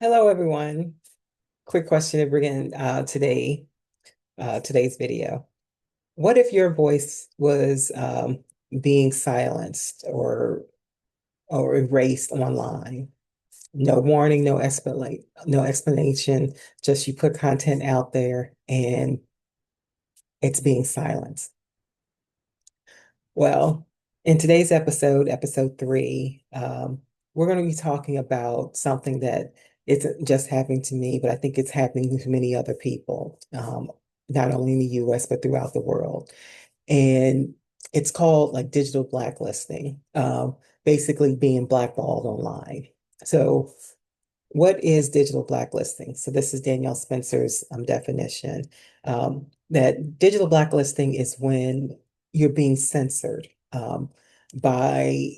Hello, everyone. Quick question to begin today's video. What if your voice was being silenced or erased online? No warning, no explanation, just you put content out there and it's being silenced. Well, in today's episode 3, we're going to be talking about something that isn't just happening to me, but I think it's happening to many other people, not only in the US, but throughout the world. And it's called like digital blacklisting, basically being blackballed online. So what is digital blacklisting? So this is Danielle Spencer's definition. That digital blacklisting is when you're being censored by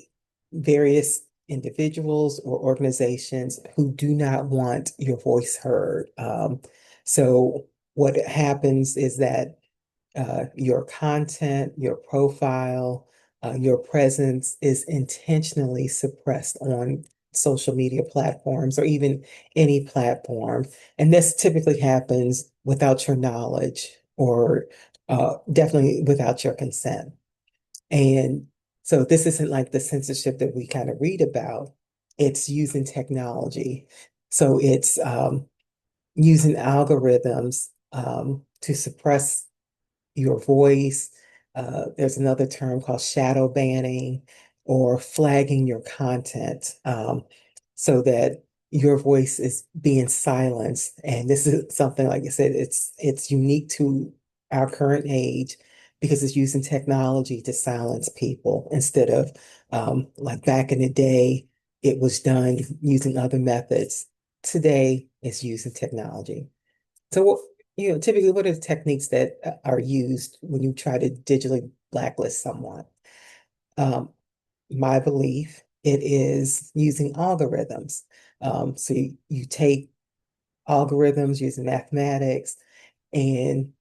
various individuals or organizations who do not want your voice heard. So what happens is that your content, your profile, your presence is intentionally suppressed on social media platforms or even any platform. And this typically happens without your knowledge or definitely without your consent. And so this isn't like the censorship that we kind of read about. It's using technology. So it's using algorithms to suppress your voice. There's another term called shadow banning or flagging your content so that your voice is being silenced. And this is something, like I said, it's unique to our current age because it's using technology to silence people instead of like back in the day, it was done using other methods. Today, it's using technology. So, typically, what are the techniques that are used when you try to digitally blacklist someone? Um, my belief, it is using algorithms. So you take algorithms using mathematics and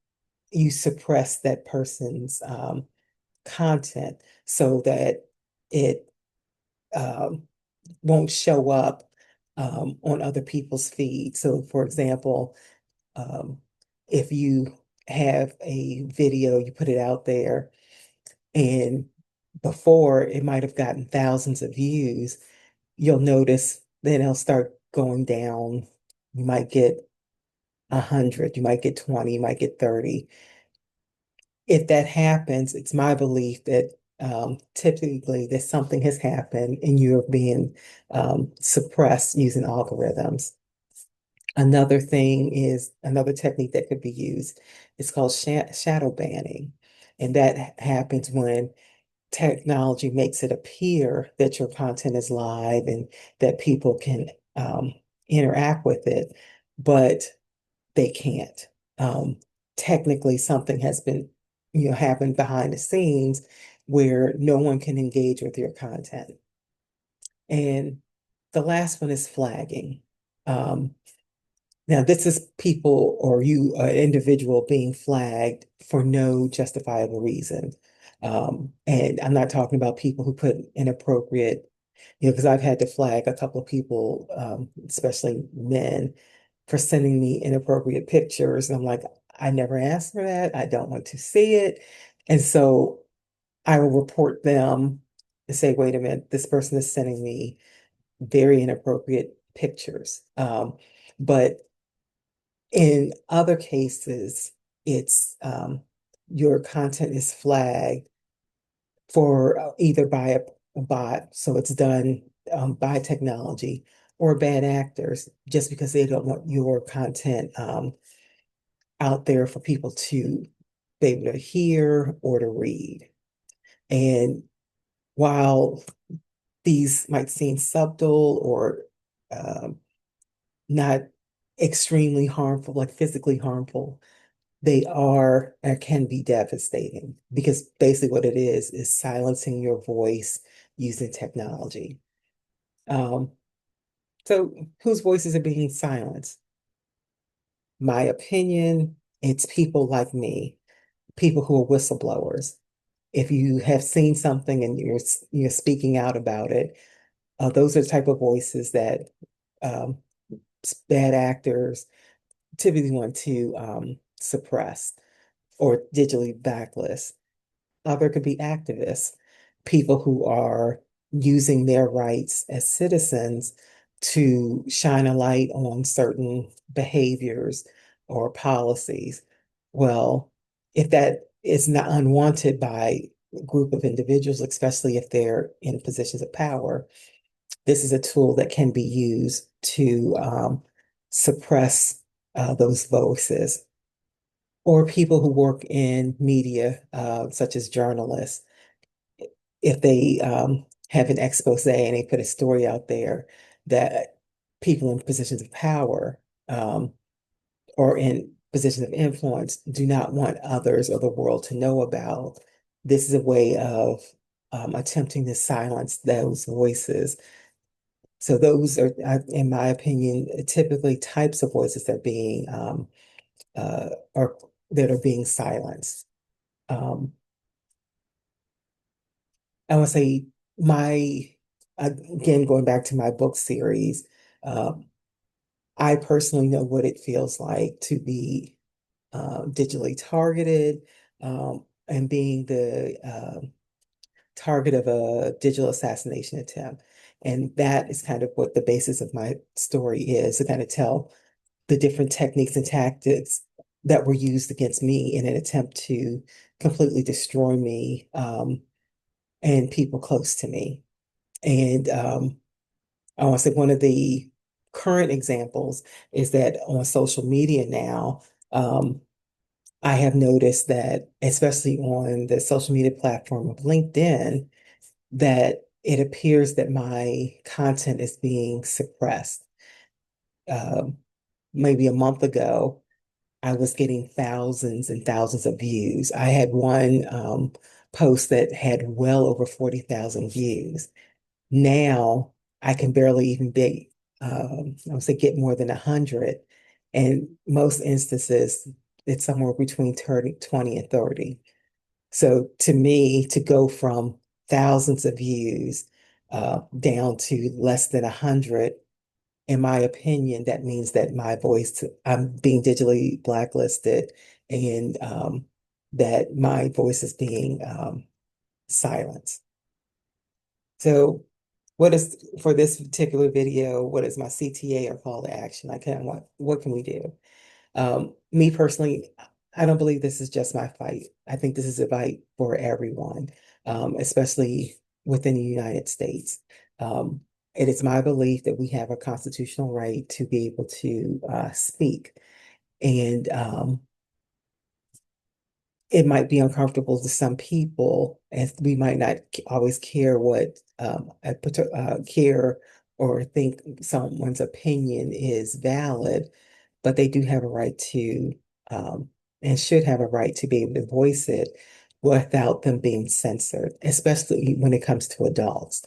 you suppress that person's content so that it um, won't show up on other people's feeds. So, for example, Um, if you have a video, you put it out there, and before it might have gotten thousands of views, you'll notice then it'll start going down. You might get 100, you might get 20, you might get 30. If that happens, it's my belief that typically that something has happened and you're being suppressed using algorithms. Another technique that could be used. It's called shadow banning. And that happens when technology makes it appear that your content is live and that people can interact with it, but they can't. Um, Technically, something has been, happened behind the scenes where no one can engage with your content. And the last one is flagging. Um, Now, this is people or you, an individual being flagged for no justifiable reason. And I'm not talking about people who put inappropriate, because I've had to flag a couple of people, especially men, for sending me inappropriate pictures. And I'm like, I never asked for that. I don't want to see it. And so I will report them and say, wait a minute, this person is sending me very inappropriate pictures. But in other cases, it's your content is flagged for either by a bot, so it's done by technology, or bad actors, just because they don't want your content out there for people to be able to hear or to read. And while these might seem subtle or um, not extremely harmful, like physically harmful, they are and can be devastating because basically what it is silencing your voice using technology. Um, so whose voices are being silenced? My opinion, it's people like me, people who are whistleblowers. If you have seen something and you're speaking out about it, those are the type of voices that um, bad actors typically want to suppress or digitally backlist. Other could be activists, people who are using their rights as citizens to shine a light on certain behaviors or policies. Well, if that is not unwanted by a group of individuals, especially if they're in positions of power, this is a tool that can be used to suppress those voices. Or people who work in media, such as journalists, if they have an expose and they put a story out there that people in positions of power or in positions of influence do not want others or the world to know about, this is a way of attempting to silence those voices. So those are, in my opinion, typically types of voices that are being or that are being silenced. Um, I would say my, again, going back to my book series, um, I personally know what it feels like to be digitally targeted and being the target of a digital assassination attempt. And that is kind of what the basis of my story is, to kind of tell the different techniques and tactics that were used against me in an attempt to completely destroy me and people close to me. And I want to say one of the current examples is that on social media now, I have noticed that, especially on the social media platform of LinkedIn, that it appears that my content is being suppressed. Um, Maybe a month ago, I was getting thousands and thousands of views. I had one post that had well over 40,000 views. Now I can barely even be, I would say get more than 100. And most instances, it's somewhere between 30, 20 and 30. So to me, to go from thousands of views down to less than 100, in my opinion, that means that my voice, I'm being digitally blacklisted and that my voice is being silenced. So what is, for this particular video, what is my CTA or call to action? I kind of want, what can we do? Me personally, I don't believe this is just my fight. I think this is a fight for everyone, especially within the United States. Um, it is my belief that we have a constitutional right to be able to speak. And it might be uncomfortable to some people, and we might not always care what care or think someone's opinion is valid, but they do have a right to um, and should have a right to be able to voice it without them being censored, especially when it comes to adults.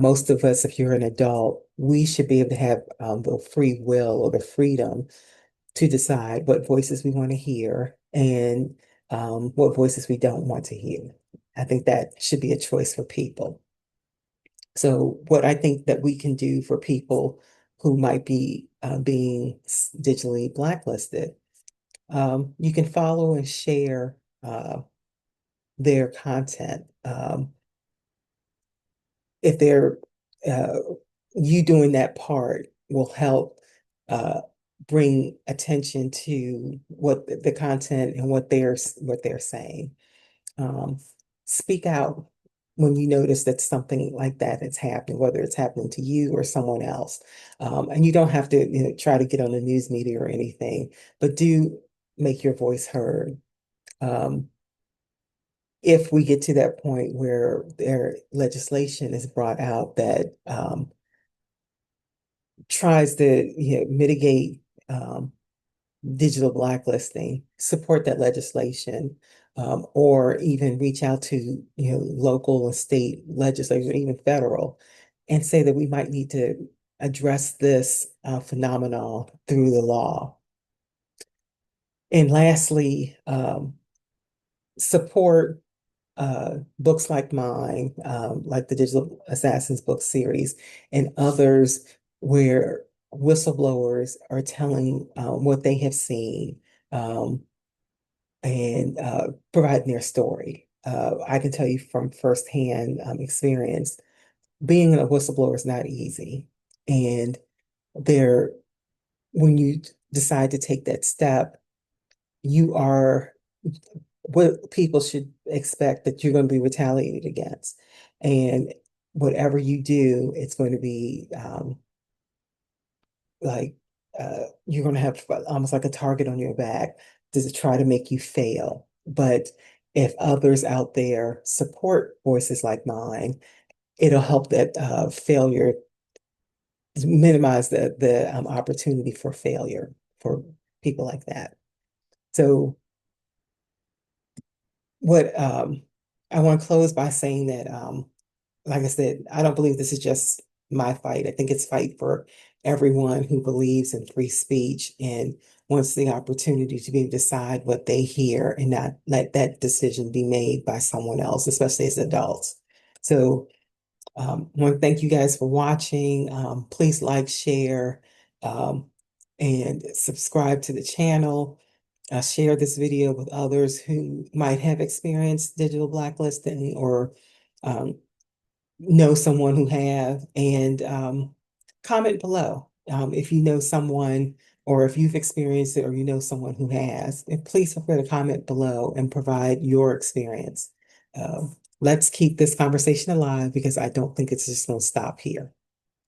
Most of us, if you're an adult, we should be able to have the free will or the freedom to decide what voices we want to hear and what voices we don't want to hear. I think that should be a choice for people. So, what I think that we can do for people who might be being digitally blacklisted, you can follow and share their content. If they're uh, you doing that part will help uh, bring attention to what the content and what they're saying. Um, Speak out when you notice that something like that is happening, whether it's happening to you or someone else. And you don't have to, try to get on the news media or anything, but do make your voice heard. Um, if we get to that point where their legislation is brought out that tries to, mitigate digital blacklisting, support that legislation, or even reach out to, local and state legislators, or even federal, and say that we might need to address this phenomenon through the law. And lastly, support books like mine, like the Digital Assassins book series, and others where whistleblowers are telling what they have seen, and providing their story. I can tell you from firsthand experience, being a whistleblower is not easy. And there, when you decide to take that step, you are what people should expect that you're going to be retaliated against. And whatever you do, it's going to be like you're going to have almost like a target on your back to try to make you fail. But if others out there support voices like mine, it'll help that failure minimize the opportunity for failure for people like that. So what I want to close by saying that like I said, I don't believe this is just my fight. I think it's fight for everyone who believes in free speech and wants the opportunity to be able to decide what they hear and not let that decision be made by someone else, especially as adults. So I want to thank you guys for watching. Please like, share, um, and subscribe to the channel. Share this video with others who might have experienced digital blacklisting or um, know someone who have, and comment below if you know someone or if you've experienced it or you know someone who has. And please feel free to comment below and provide your experience. Let's keep this conversation alive because I don't think it's just going to stop here.